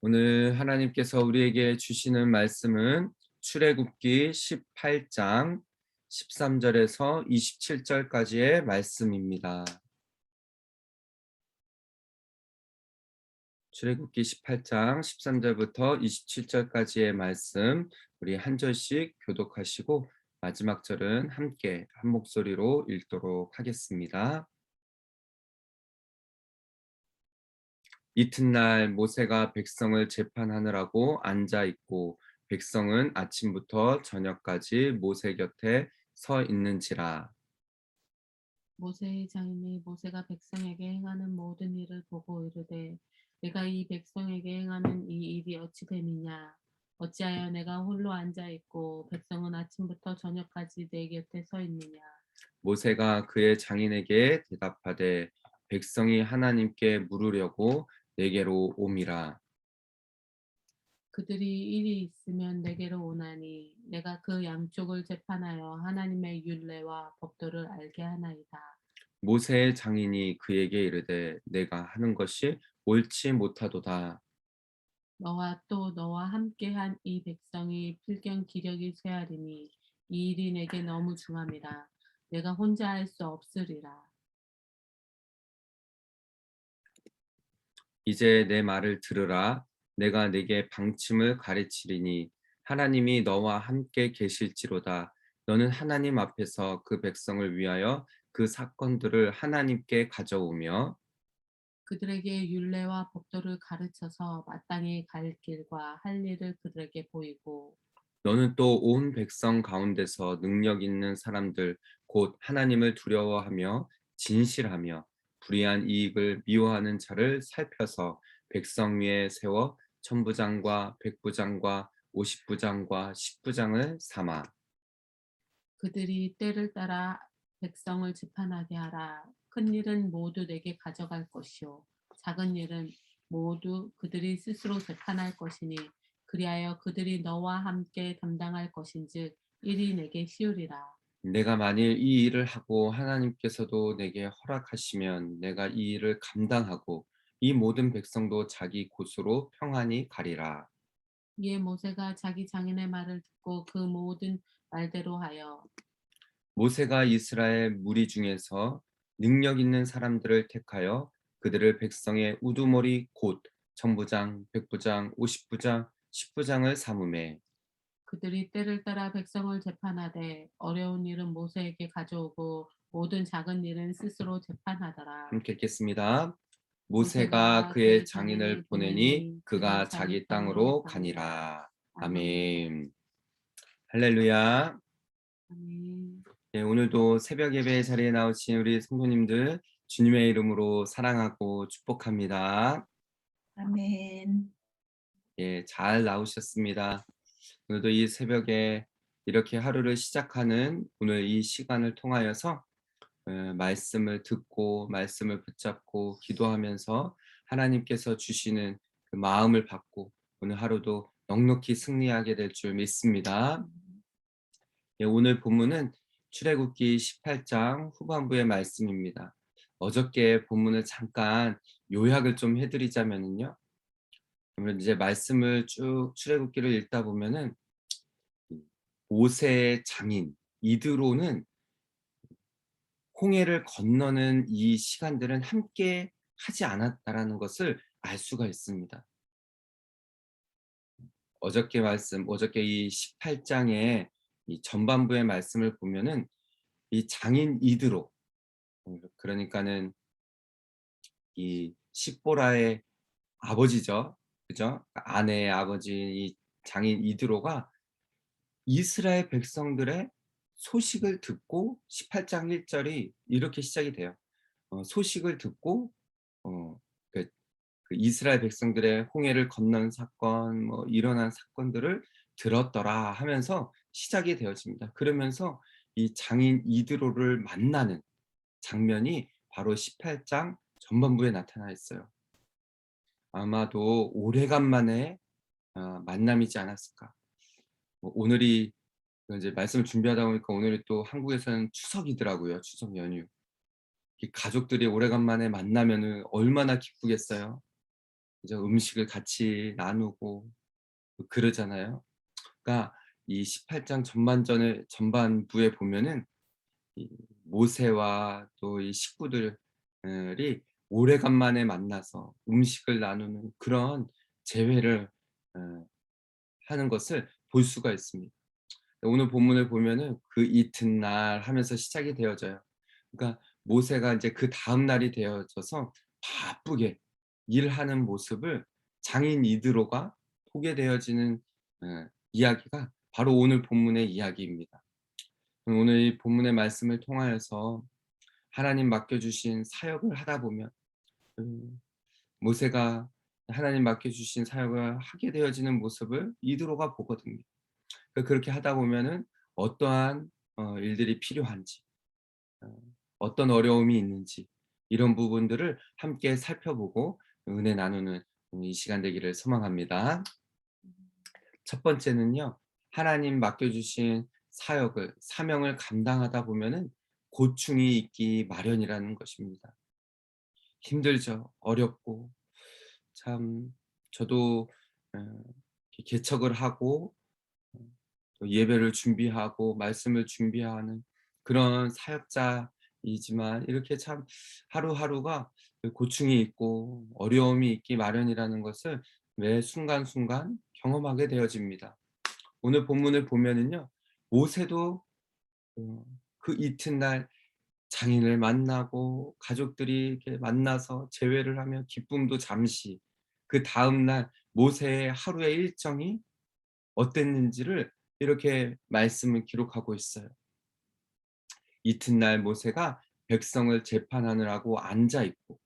오늘 하나님께서 우리에게 주시는 말씀은 출애굽기 18장 13절에서 27절까지의 말씀입니다. 출애굽기 18장 13절부터 27절까지의 말씀, 우리 한 절씩 교독하시고 마지막 절은 함께 한 목소리로 읽도록 하겠습니다. 이튿날 모세가 백성을 재판하느라고 앉아 있고 백성은 아침부터 저녁까지 모세 곁에 서 있는지라. 모세의 장인이 모세가 백성에게 행하는 모든 일을 보고 이르되 내가 이 백성에게 행하는 이 일이 어찌 됨이냐. 어찌하여 내가 홀로 앉아 있고 백성은 아침부터 저녁까지 내 곁에 서 있느냐. 모세가 그의 장인에게 대답하되 백성이 하나님께 물으려고 내게로 옴이라. 그들이 일이 있으면 내게로 오나니 내가 그 양쪽을 재판하여 하나님의 율례와 법도를 알게 하나이다. 모세의 장인이 그에게 이르되 내가 하는 것이 옳지 못하도다. 너와 또 너와 함께한 이 백성이 필경 기력이 쇠하리니 이 일이 내게 너무 중함이라. 내가 혼자 할 수 없으리라. 이제 내 말을 들으라. 내가 네게 방침을 가르치리니 하나님이 너와 함께 계실지로다. 너는 하나님 앞에서 그 백성을 위하여 그 사건들을 하나님께 가져오며 그들에게 율례와 법도를 가르쳐서 마땅히 갈 길과 할 일을 그들에게 보이고 너는 또 온 백성 가운데서 능력 있는 사람들 곧 하나님을 두려워하며 진실하며 불의한 이익을 미워하는 자를 살펴서 백성 위에 세워 천부장과 백부장과 오십부장과 십부장을 삼아. 그들이 때를 따라 백성을 재판하게 하라. 큰 일은 모두 내게 가져갈 것이요 작은 일은 모두 그들이 스스로 재판할 것이니 그리하여 그들이 너와 함께 담당할 것인즉 일이 내게 쉬우리라. 내가 만일 이 일을 하고 하나님께서도 내게 허락하시면 내가 이 일을 감당하고 이 모든 백성도 자기 곳으로 평안히 가리라. 이에 모세가 자기 장인의 말을 듣고 그 모든 말대로 하여 모세가 이스라엘 무리 중에서 능력 있는 사람들을 택하여 그들을 백성의 우두머리 곧 천부장, 백부장, 오십부장, 십부장을 삼음에. 그들이 때를 따라 백성을 재판하되 어려운 일은 모세에게 가져오고 모든 작은 일은 스스로 재판하더라. 함께 읽겠습니다. 모세가 모세가 그의 그의 장인을 장인을 보내니 보내니 그가 그가 자기 자기 땅으로 땅으로 가니라. 가니라. 아멘. 아멘. 할렐루야. 아멘. 네, 오늘도 새벽 예배 자리에 나오신 우리 성도님들 주님의 이름으로 사랑하고 축복합니다. 아멘. 예, 잘 나오셨습니다. 오늘도 이 새벽에 이렇게 하루를 시작하는 오늘 이 시간을 통하여서 말씀을 듣고 말씀을 붙잡고 기도하면서 하나님께서 주시는 그 마음을 받고 오늘 하루도 넉넉히 승리하게 될 줄 믿습니다. 예, 오늘 본문은 출애굽기 18장 후반부의 말씀입니다. 어저께 본문을 잠깐 요약을 좀 해드리자면요. 그러면 이제 말씀을 쭉 출애굽기를 읽다 보면은 모세의 장인 이드로는 홍해를 건너는 이 시간들은 함께 하지 않았다라는 것을 알 수가 있습니다. 어저께 이 18장의 이 전반부의 말씀을 보면은 이 장인 이드로, 그러니까는 이 십보라의 아버지죠. 그죠? 아내의 아버지인 이 장인 이드로가 이스라엘 백성들의 소식을 듣고 18장 1절이 이렇게 시작이 돼요. 소식을 듣고 어, 그, 그 이스라엘 백성들의 홍해를 건넌 사건, 뭐 일어난 사건들을 들었더라 하면서 시작이 되어집니다. 그러면서 이 장인 이드로를 만나는 장면이 바로 18장 전반부에 나타나 있어요. 아마도 오래간만에 만남이지 않았을까. 오늘이 이제 말씀을 준비하다 보니까 오늘이 또 한국에서는 추석이더라고요. 추석 연휴. 이 가족들이 오래간만에 만나면은 얼마나 기쁘겠어요. 그죠? 음식을 같이 나누고 그러잖아요. 그러니까 이 18장 전반부에 보면은 이 모세와 또 이 식구들 이 오래간만에 만나서 음식을 나누는 그런 재회를 어 하는 것을 볼 수가 있습니다. 오늘 본문을 보면은 그 이튿날 하면서 시작이 되어져요. 그러니까 모세가 이제 그다음 날이 되어져서 바쁘게 일하는 모습을 장인 이드로가 보게 되어지는 이야기가 바로 오늘 본문의 이야기입니다. 오늘 이 본문의 말씀을 통하여서 하나님 맡겨주신 사역을 하다 보면 모세가 하나님 맡겨주신 사역을 하게 되어지는 모습을 이드로가 보거든요. 그렇게 하다 보면은 어떠한 일들이 필요한지, 어 어떤 어려움이 있는지 이런 부분들을 함께 살펴보고 은혜 나누는 이 시간 되기를 소망합니다. 첫 번째는요. 하나님 맡겨 주신 사명을 감당하다 보면은 고충이 있기 마련이라는 것입니다. 힘들죠. 어렵고 참 저도 개척을 하고 또 예배를 준비하고 말씀을 준비하는 그런 사역자이지만 이렇게 참 하루하루가 고충이 있고 어려움이 있기 마련이라는 것을 매 순간순간 경험하게 되어집니다. 오늘 본문을 보면은요. 모세도 그 이튿날 장인을 만나고 가족들이 이렇게 만나서 제회를 하며 기쁨도 잠시 그다음 날 모세의 하루의 일정이 어땠는지를 이렇게 말씀을 기록하고 있어요. 이튿날 모세가 백성을 재판하느라고 앉아 있고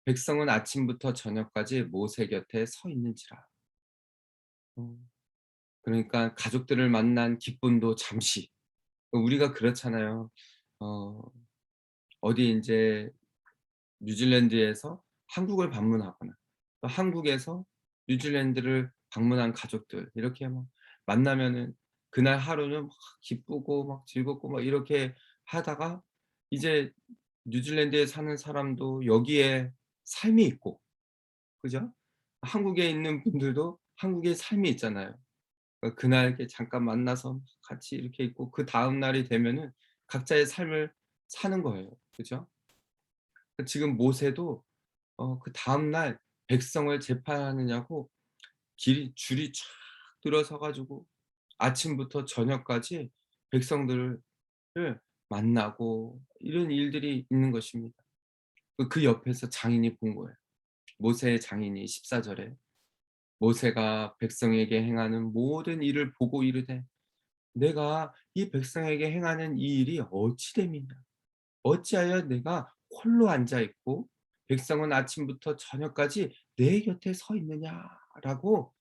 백성은 아침부터 저녁까지 모세 곁에 서 있는지라. 어 그러니까 가족들을 만난 기쁨도 잠시. 우리가 그렇잖아요. 어 어디 인제 뉴질랜드에서 한국을 방문하거나 또 한국에서 뉴질랜드를 방문한 가족들 이렇게 막 만나면은 그날 하루는 막 기쁘고 막 즐겁고 막 이렇게 하다가 이제 뉴질랜드에 사는 사람도 여기에 삶이 있고 그죠? 한국에 있는 분들도 한국의 삶이 있잖아요. 그날 이렇게 잠깐 만나서 같이 이렇게 있고 그다음 날이 되면은 각자의 삶을 사는 거예요. 그죠? 지금 모세도 그다음 날 백성을 재판하느냐고 줄이 쫙 들어서 가지고 아침부터 저녁까지 백성들을 만나고 이런 일들이 있는 것입니다. 그 옆에서 장인이 본 거예요. 모세의 장인이 14절에 모세가 백성에게 행하는 모든 일을 보고 이르되 내가 이 백성에게 행하는 이 일이 어찌 됨이냐 어찌하여 내가 홀로 앉아 있고 백성은 아침부터 저녁까지 내 곁에 서 있느냐라고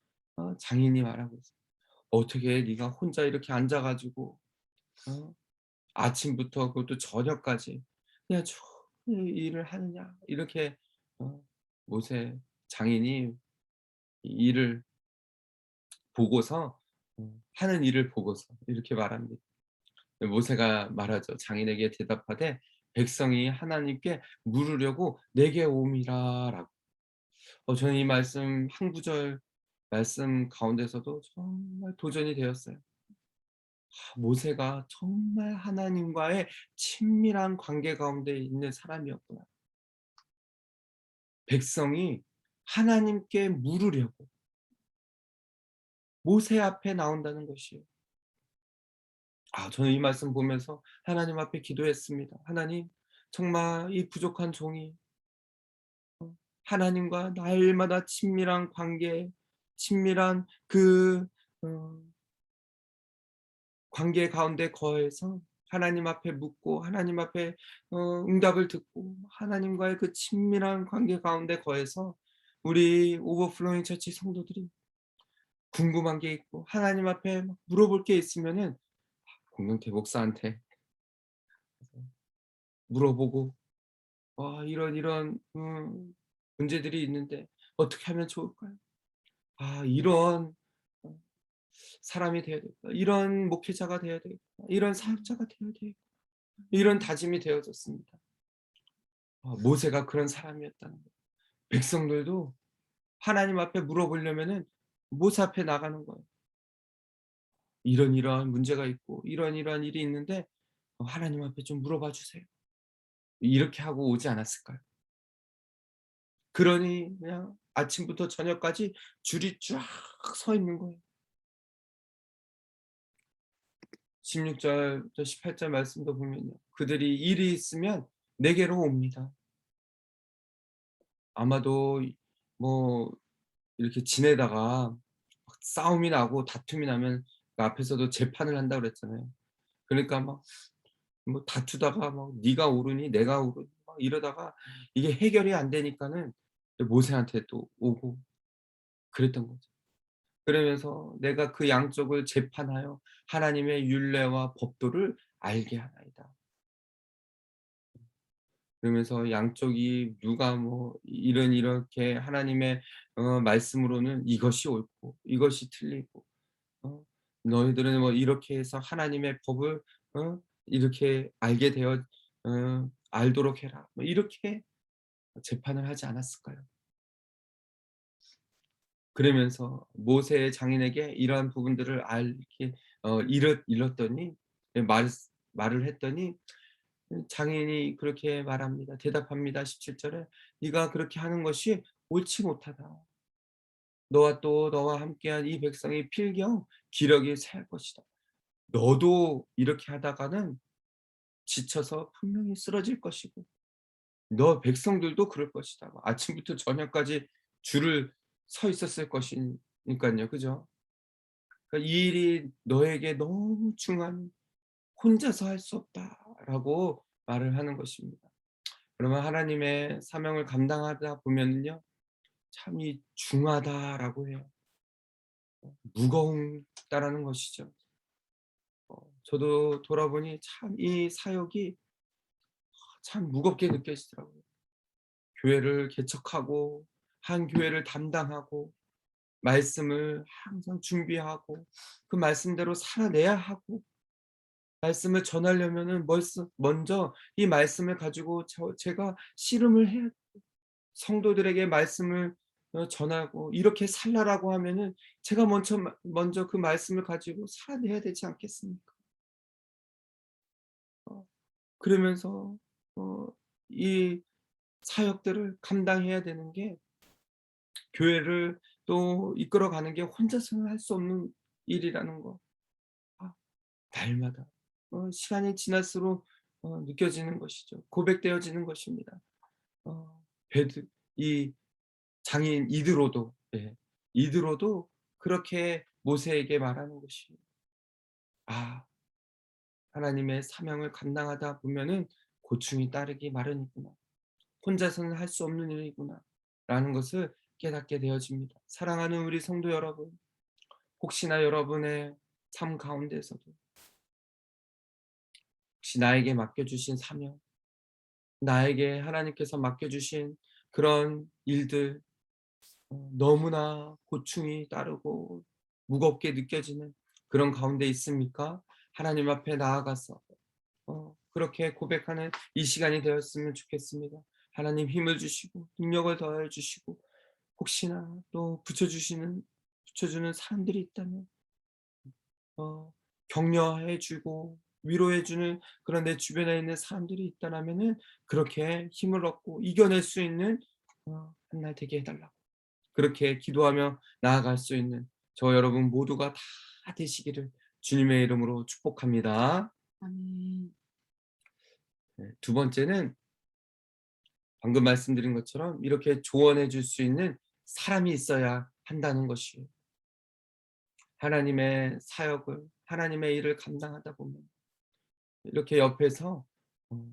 장인이 말하고 있어요. 어떻게 네가 혼자 이렇게 앉아 가지고 어 아침부터 그것도 저녁까지 그냥 쭉 일을 하느냐 이렇게 어 모세 장인이 일을 보고서 하는 일을 보고서 이렇게 말합니다. 모세가 말하죠. 장인에게 대답하되 백성이 하나님께 물으려고 내게 옴이라라고. 저는 이 말씀 한 구절 말씀 가운데서도 정말 도전이 되었어요. 모세가 정말 하나님과의 친밀한 관계 가운데 있는 사람이었구나. 백성이 하나님께 물으려고 모세 앞에 나온다는 것이에요. 저는 이 말씀 보면서 하나님 앞에 기도했습니다. 하나님, 정말 이 부족한 종이 하나님과 날마다 친밀한 관계, 친밀한 어 관계 가운데 거해서 하나님 앞에 묻고 하나님 앞에 응답을 듣고 하나님과의 그 친밀한 관계 가운데 거해서 우리 오버플로잉 처치 성도들이 궁금한 게 있고 하나님 앞에 막 물어볼 게 있으면은 공동체 목사한테 물어보고 이런 문제들이 있는데 어떻게 하면 좋을까요? 이런 어 사람이 되어야 되겠다. 이런 목회자가 되어야 되겠다. 이런 사역자가 되어야 되겠다. 이런 다짐이 되어졌습니다. 모세가 그런 사람이었다는 거예요. 백성들도 하나님 앞에 물어보려면은 모세 앞에 나가는 거예요. 이러한 문제가 있고 이러한 일이 있는데 하나님 앞에 좀 물어봐 주세요. 이렇게 하고 오지 않았을까요? 그러니 그냥 아침부터 저녁까지 줄이 쫙 서 있는 거예요. 16절부터 18절 말씀도 보면요. 그들이 일이 있으면 내게로 옵니다. 아마도 뭐 이렇게 지내다가 막 싸움이 나고 다툼이 나면 그 앞에서도 재판을 한다고 그랬잖아요. 그러니까 막 뭐 다투다가 막 네가 옳으니 내가 옳으니 막 이러다가 이게 해결이 안 되니까는 모세한테 또 오고 그랬던 거죠. 그러면서 내가 그 양쪽을 재판하여 하나님의 율례와 법도를 알게 하나이다. 그러면서 양쪽이 누가 뭐 이렇게 하나님의 말씀으로는 이것이 옳고 이것이 틀리고 어 너희들은 뭐 이렇게 해서 하나님의 법을 이렇게 알게 되어 알도록 해라. 뭐 이렇게 재판을 하지 않았을까요? 그러면서 모세의 장인에게 이러한 부분들을 알게 일렀더니 예 말을 했더니 장인이 그렇게 말합니다. 대답합니다. 17 절에 "네가 그렇게 하는 것이 옳지 못하다. 너와 또 너와 함께한 이 백성이 필경 기력이 쇠할 것이다. 너도 이렇게 하다가는 지쳐서 분명히 쓰러질 것이고 너 백성들도 그럴 것이다." 아침부터 저녁까지 줄을 서 있었을 것이니깐요. 그죠? 그러니까 "이 일이 너에게 너무 중하니 혼자서 할 수 없다."라고 말을 하는 것입니다. 그러면 하나님의 사명을 감당하다 보면은요. 참 이 중하다라고 해요. 무거다라는 것이죠. 저도 돌아보니 참 이 사역이 참 무겁게 느껴지더라고요. 교회를 개척하고 한 교회를 담당하고 말씀을 항상 준비하고 그 말씀대로 살아내야 하고 말씀을 전하려면은 먼저 이 말씀을 가지고 제가 씨름을 해야 성도들에게 말씀을 전하고 이렇게 살라라고 하면은 제가 먼저 그 말씀을 가지고 살아내야 되지 않겠습니까? 어 그러면서 어 이 사역들을 감당해야 되는 게 교회를 또 이끌어가는 게 혼자서는 할 수 없는 일이라는 거. 아 날마다 시간이 지날수록 느껴지는 것이죠. 고백되어지는 것입니다. 베드 이 장인 이드로도 예. 이드로도 그렇게 모세에게 말하는 것이 '아 하나님의 사명을 감당하다 보면은 고충이 따르기 마련이구나. 혼자서는 할 수 없는 일이구나.'라는 것을 깨닫게 되어집니다. 사랑하는 우리 성도 여러분, 혹시나 여러분의 삶 가운데서도 혹시 나에게 맡겨 주신 사명, 나에게 하나님께서 맡겨 주신 그런 일들 너무나 고충이 따르고 무겁게 느껴지는 그런 가운데 있습니까? 하나님 앞에 나아가서 그렇게 고백하는 이 시간이 되었으면 좋겠습니다. 하나님 힘을 주시고 능력을 더해 주시고 혹시나 또 붙여주는 사람들이 있다면 어 격려해 주고 위로해 주는 그런 내 주변에 있는 사람들이 있다라면은 그렇게 힘을 얻고 이겨낼 수 있는 한날 되게 해 달라고 그렇게 기도하며 나아갈 수 있는 저 여러분 모두가 다 되시기를 주님의 이름으로 축복합니다. 아멘. 네. 두 번째는 방금 말씀드린 것처럼 이렇게 조언해 줄 수 있는 사람이 있어야 한다는 것이에요. 하나님의 사역을 하나님의 일을 감당하다 보면 이렇게 옆에서 어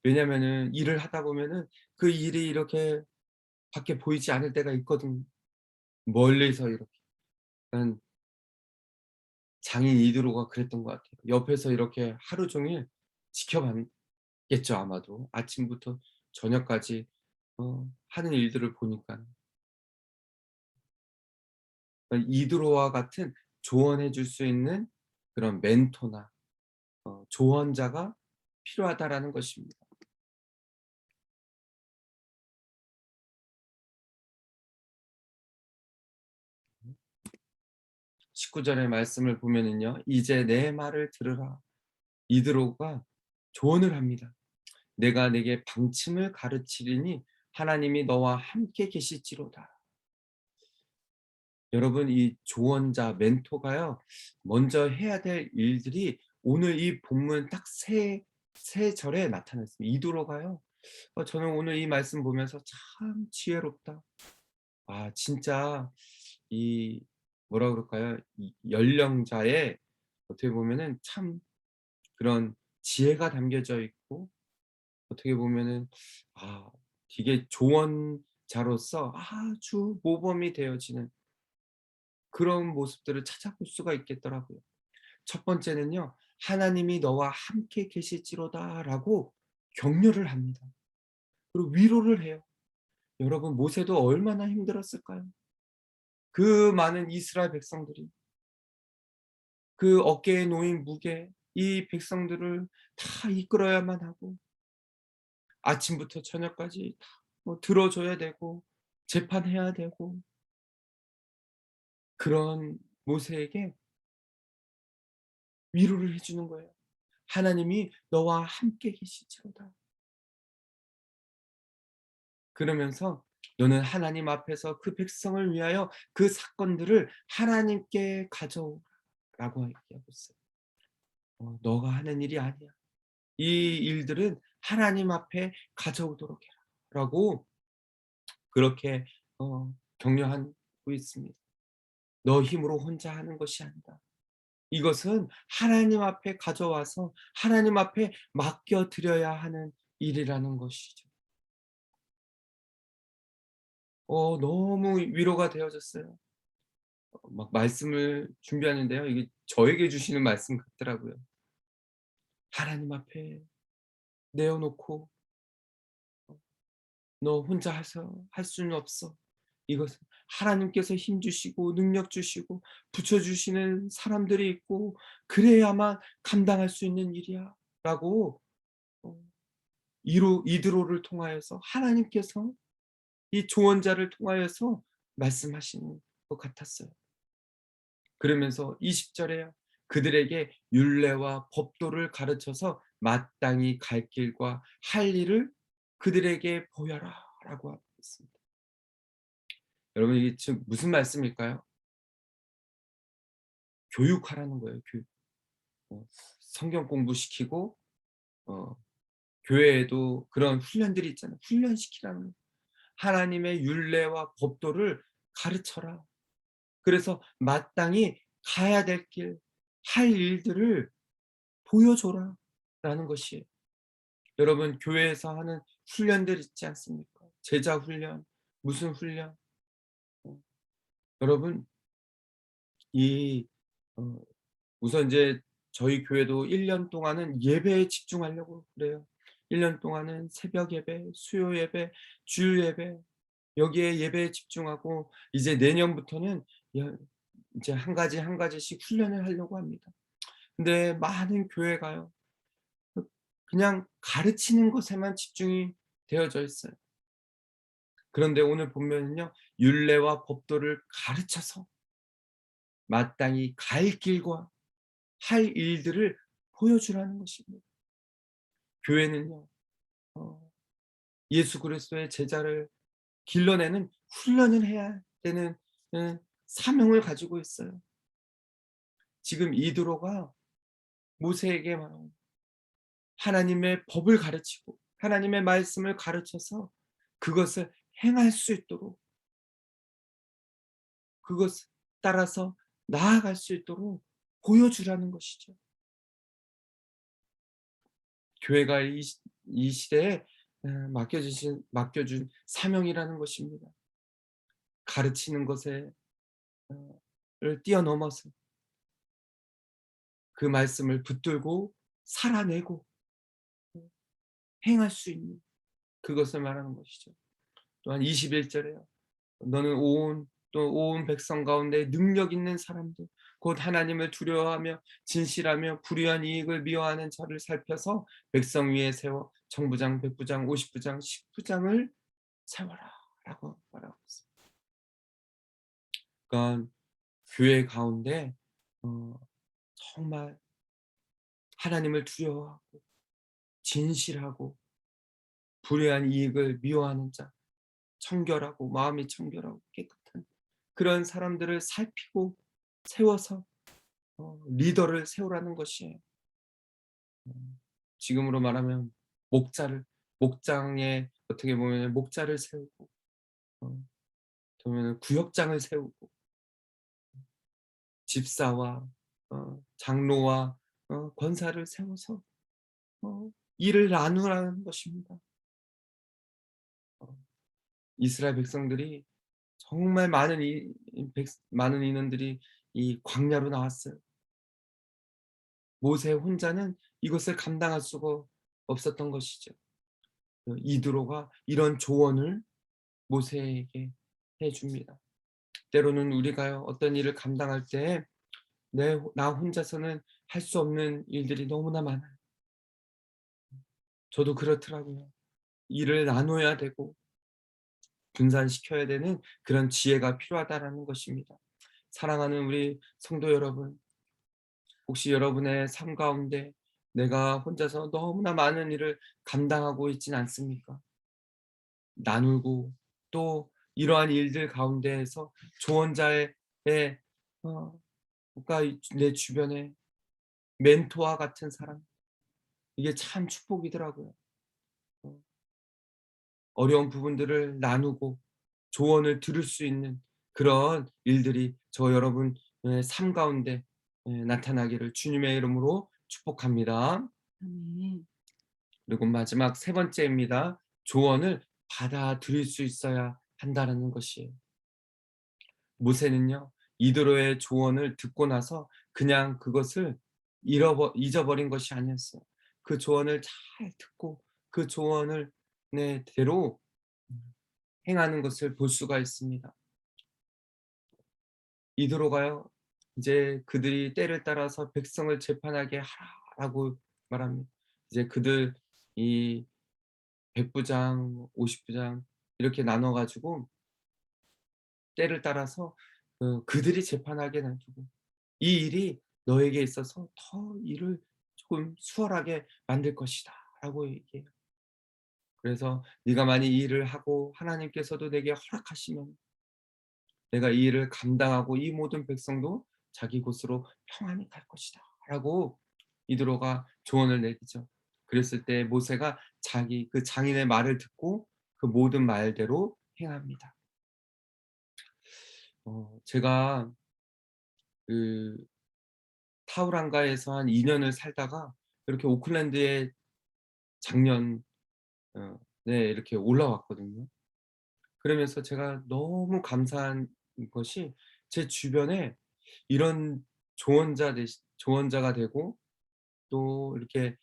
왜냐면은 일을 하다 보면은 그 일이 이렇게 밖에 보이지 않을 때가 있거든요. 멀리서 이렇게. 한 장인 이드로가 그랬던 것 같아요. 옆에서 이렇게 하루 종일 지켜봤겠죠 아마도. 아침부터 저녁까지 하는 일들을 보니까. 이드로와 같은 조언해 줄 수 있는 그런 멘토나 조언자가 필요하다라는 것입니다. 19절의 말씀을 보면은요. 이제 내 말을 들으라. 이드로가 조언을 합니다. 내가 내게 방침을 가르치리니 하나님이 너와 함께 계실지로다. 여러분 이 조언자 멘토가요. 먼저 해야 될 일들이 오늘 이 본문 딱 세 절에 나타났습니다. 이드로가요. 저는 오늘 이 말씀 보면서 참 지혜롭다. 아 진짜 이 뭐라 그럴까요? 이 연령자의 어떻게 보면은 참 그런 지혜가 담겨져 있고 어떻게 보면은 아 되게 조언자로서 아주 모범이 되어지는 그런 모습들을 찾아볼 수가 있겠더라고요. 첫 번째는요. "하나님이 너와 함께 계실지로다."라고 격려를 합니다. 그리고 위로를 해요. 여러분 모세도 얼마나 힘들었을까요? 그 많은 이스라엘 백성들이 그 어깨에 놓인 무게 이 백성들을 다 이끌어야만 하고 아침부터 저녁까지 다 뭐 들어 줘야 되고 재판해야 되고 그런 모세에게 위로를 해 주는 거예요. "하나님이 너와 함께 계실지로다." 그러면서 "너는 하나님 앞에서 그 백성을 위하여 그 사건들을 하나님께 가져오라."라고 얘기하고 있어요. "너가 하는 일이 아니야. 이 일들은 하나님 앞에 가져오도록 해라."라고 그렇게 격려하고 있습니다. "너 힘으로 혼자 하는 것이 아니다. 이것은 하나님 앞에 가져와서 하나님 앞에 맡겨 드려야 하는 일이라는 것이죠." 너무 위로가 되어졌어요. 막 말씀을 준비하는데요. 이게 저에게 주시는 말씀 같더라고요. 하나님 앞에 내어 놓고 "너 혼자 해서 할 수는 없어. 이것은 하나님께서 힘 주시고 능력 주시고 붙여 주시는 사람들이 있고 그래야만 감당할 수 있는 일이야."라고 어 이드로를 통하여서 하나님께서 이 조언자를 통하여서 말씀하시는 것 같았어요. 그러면서 20 절에요. "그들에게 율례와 법도를 가르쳐서 마땅히 갈 길과 할 일을 그들에게 보여라."라고 하고 있습니다. 여러분 이게 지금 무슨 말씀일까요? 교육하라는 거예요, 교육. 성경 공부시키고 어 교회에도 그런 훈련들이 있잖아요. 훈련시키라는 거예요. 하나님의 율례와 법도를 가르쳐라. 그래서 마땅히 가야 될 길, 할 일들을 보여줘라라는 것이에요. 여러분 교회에서 하는 훈련들 있지 않습니까? 제자 훈련, 무슨 훈련? 어 여러분 이 어 우선 인제 저희 교회도 1년 동안은 예배에 집중하려고 그래요. 1년 동안은 새벽 예배, 수요 예배, 주일 예배 여기에 예배에 집중하고 이제 내년부터는 여 이제 한 가지 한 가지씩 훈련을 하려고 합니다. 근데 많은 교회가요. 그 그냥 가르치는 것에만 집중이 되어져 있어요. 그런데 오늘 본면은요. 율례와 법도를 가르쳐서 마땅히 갈 길과 할 일들을 보여주라는 것입니다. 교회는요. 어 예수 그리스도의 제자를 길러내는 훈련을 해야 되는 사명을 가지고 있어요. 지금 이드로가 모세에게 말하고 하나님의 법을 가르치고 하나님의 말씀을 가르쳐서 그것을 행할 수 있도록 그것을 따라서 나아갈 수 있도록 보여주라는 것이죠. 교회가 이 시대에 맡겨준 사명이라는 것입니다. 가르치는 것에 를 뛰어넘어서 그 말씀을 붙들고 살아내고 행할 수 있는 그것을 말하는 것이죠. 또한 21 절에요. 너는 온 백성 가운데 능력 있는 사람들 곧 하나님을 두려워하며 진실하며 불의한 이익을 미워하는 자를 살펴서 백성 위에 세워 청부장, 백부장, 50부장, 10부장을 세워라라고 말하고 있습니다. 그러니까 교회 가운데 정말 하나님을 두려워하고 진실하고 불의한 이익을 미워하는 자, 청결하고 마음이 청결하고 깨끗한 그런 사람들을 살피고 세워서 리더를 세우라는 것이에요. 지금으로 말하면 목장에 어떻게 보면 목자를 세우고 그러면 구역장을 세우고 집사와 장로와 권사를 세워서 일을 나누라는 것입니다. 이스라엘 백성들이 정말 많은 인원들이 이 광야로 나왔어요. 모세 혼자는 이것을 감당할 수가 없었던 것이죠. 이드로가 이런 조언을 모세에게 해 줍니다. 때로는 우리가요, 어떤 일을 감당할 때 나 혼자서는 할 수 없는 일들이 너무나 많아요. 저도 그렇더라고요. 일을 나눠야 되고 분산시켜야 되는 그런 지혜가 필요하다라는 것입니다. 사랑하는 우리 성도 여러분, 혹시 여러분의 삶 가운데 내가 혼자서 너무나 많은 일을 감당하고 있진 않습니까? 나누고 또 이러한 일들 가운데에서 조언자의 그러니까 내 주변에 멘토와 같은 사람, 이게 참 축복이더라고요. 어 어려운 부분들을 나누고 조언을 들을 수 있는 그런 일들이 저 여러분의 삶 가운데 나타나기를 주님의 이름으로 축복합니다. 아멘. 그리고 마지막 세 번째입니다. 조언을 받아들일 수 있어야 한다는 것이에요. 모세는요, 이드로의 조언을 듣고 나서 그냥 그것을 잊어버린 것이 아니었어요. 그 조언을 잘 듣고 그 조언을 대로 행하는 것을 볼 수가 있습니다. 이드로가요, 이제 그들이 때를 따라서 백성을 재판하게 하라고 말합니다. 이제 그들 이 100부장, 50부장 이렇게 나눠 가지고 때를 따라서 그들이 재판하게 놔두고 "이 일이 너에게 있어서 더 일을 조금 수월하게 만들 것이다."라고 얘기해요. 그래서 "네가 만일 이 일을 하고 하나님께서도 내게 허락하시면 내가 이 일을 감당하고 이 모든 백성도 자기 곳으로 평안히 갈 것이다."라고 이드로가 조언을 내리죠. 그랬을 때 모세가 자기 그 장인의 말을 듣고 그 모든 말대로 행합니다. 제가 그 타우랑가에서 한 2 년을 살다가 이렇게 오클랜드에 작년 이렇게 올라왔거든요. 그러면서 제가 너무 감사한 것이 제 주변에 이런 조언자가 되고 또 이렇게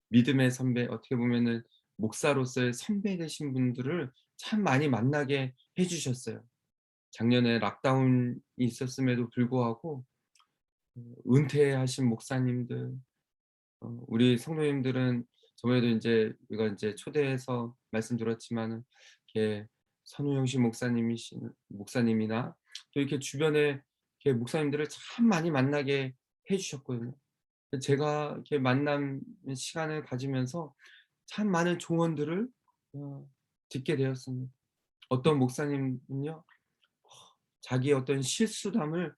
믿음의 선배, 어떻게 보면은 목사로서의 선배 되신 분들을 참 많이 만나게 해 주셨어요. 작년에 락다운이 있었음에도 불구하고 은퇴하신 목사님들, 우리 성도님들은 저번에도 인제 우리가 인제 초대해서 말씀드렸지만은 이렇게 선우영신 목사님이나 또 이렇게 주변에 이렇게 목사님들을 참 많이 만나게 해 주셨거든요. 제가 이렇게 만남 시간을 가지면서 참 많은 조언들을 어 듣게 되었습니다. 어떤 목사님은요, 자기의 어떤 실수담을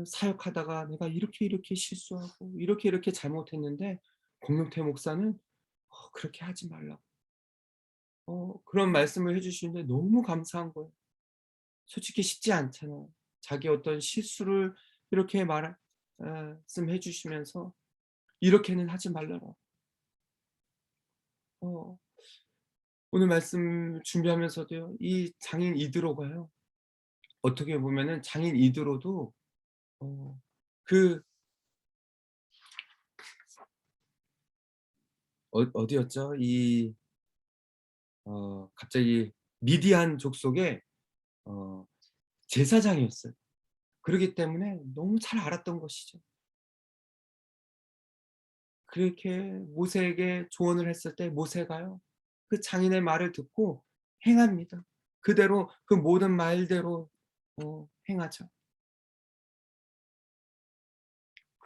사역하다가 "내가 이렇게 이렇게 실수하고 이렇게 이렇게 잘못했는데" 공동태 목사는 그렇게 하지 말라고 그런 말씀을 해 주시는데 너무 감사한 거예요. 솔직히 쉽지 않잖아요. 자기 어떤 실수를 이렇게 말씀해 주시면서 "이렇게는 하지 말라라." 어 오늘 말씀 준비하면서도요, 이 장인 이드로가요, 어떻게 보면은 장인 이드로도 그 어디였죠? 갑자기 미디안 족속의 어 제사장이었어요. 그러기 때문에 너무 잘 알았던 것이죠. 그렇게 모세에게 조언을 했을 때 모세가요, 그 장인의 말을 듣고 행합니다. 그대로 그 모든 말대로 행하죠.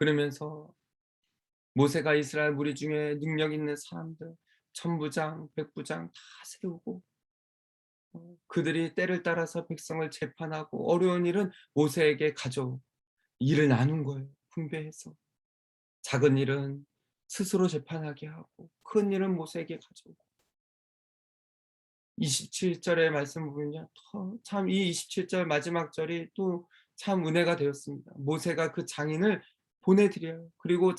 그러면서 모세가 이스라엘 무리 중에 능력 있는 사람들 천부장, 백부장 다 세우고 그들이 때를 따라서 백성을 재판하고 어려운 일은 모세에게 가져오고 일을 나눈 거예요. 분배해서. 작은 일은 스스로 재판하게 하고 큰 일은 모세에게 가져오고 27절의 말씀 보면요. 참 이 27절 마지막 절이 또 참 은혜가 되었습니다. 모세가 그 장인을 보내드려요. 그리고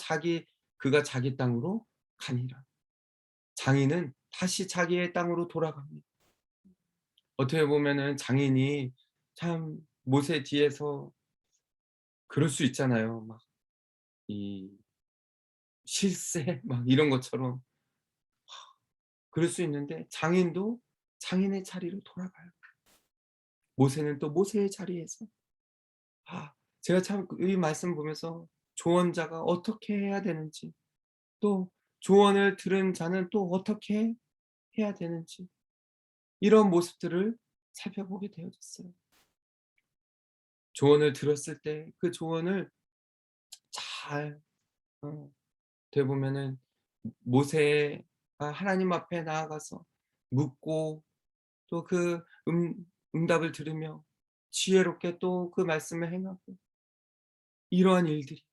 그가 자기 땅으로 가니라. 장인은 다시 자기의 땅으로 돌아갑니다. 어떻게 보면은 장인이 참 모세 뒤에서 그럴 수 있잖아요. 막 이 실세 막 이런 것처럼 그럴 수 있는데 장인도 장인의 자리로 돌아가요. 모세는 또 모세의 자리에서 제가 참 이 말씀 보면서 조언자가 어떻게 해야 되는지 또 조언을 들은 자는 또 어떻게 해야 되는지 이런 모습들을 살펴보게 되어졌어요. 조언을 들었을 때 그 조언을 잘 어떻게 보면은 모세가 하나님 앞에 나아가서 묻고 또 그 응답을 들으며 지혜롭게 또 그 말씀을 행하고 이러한 일들이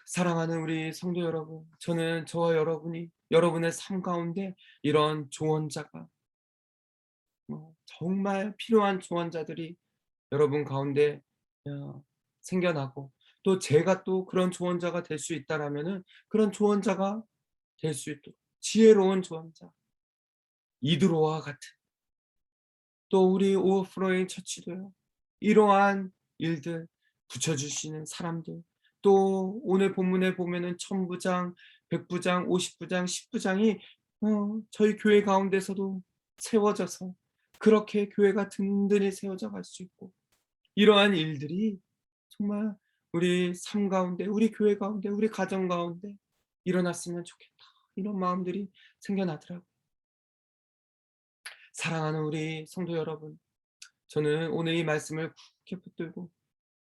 사랑하는 우리 성도 여러분, 저는 저와 여러분이 여러분의 삶 가운데 이런 조언자가 정말 필요한 조언자들이 여러분 가운데 생겨나고 또 제가 또 그런 조언자가 될 수 있다라면은 그런 조언자가 될 수 있도록 지혜로운 조언자 이드로와 같은 또 우리 오버플로잉 처치도요. 이러한 일들 붙여주시는 사람들 또 오늘 본문에 보면은 천부장, 백부장, 50부장, 10부장이 저희 교회 가운데서도 세워져서 그렇게 교회가 든든히 세워져 갈 수 있고 이러한 일들이 정말 우리 삶 가운데, 우리 교회 가운데, 우리 가정 가운데 일어났으면 좋겠다. 이런 마음들이 생겨나더라고요. 사랑하는 우리 성도 여러분, 저는 오늘 이 말씀을 굳게 붙들고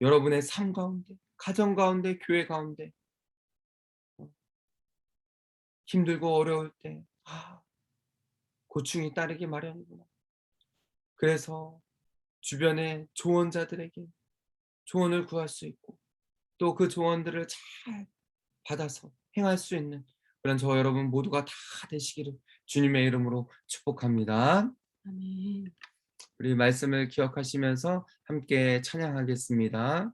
여러분의 삶 가운데, 가정 가운데, 교회 가운데 힘들고 어려울 때 고충이 따르기 마련이구나. 그래서 주변의 조언자들에게 조언을 구할 수 있고 또 그 조언들을 잘 받아서 행할 수 있는 그런 저와 여러분 모두가 다 되시기를 주님의 이름으로 축복합니다. 아멘. 우리 말씀을 기억하시면서 함께 찬양하겠습니다.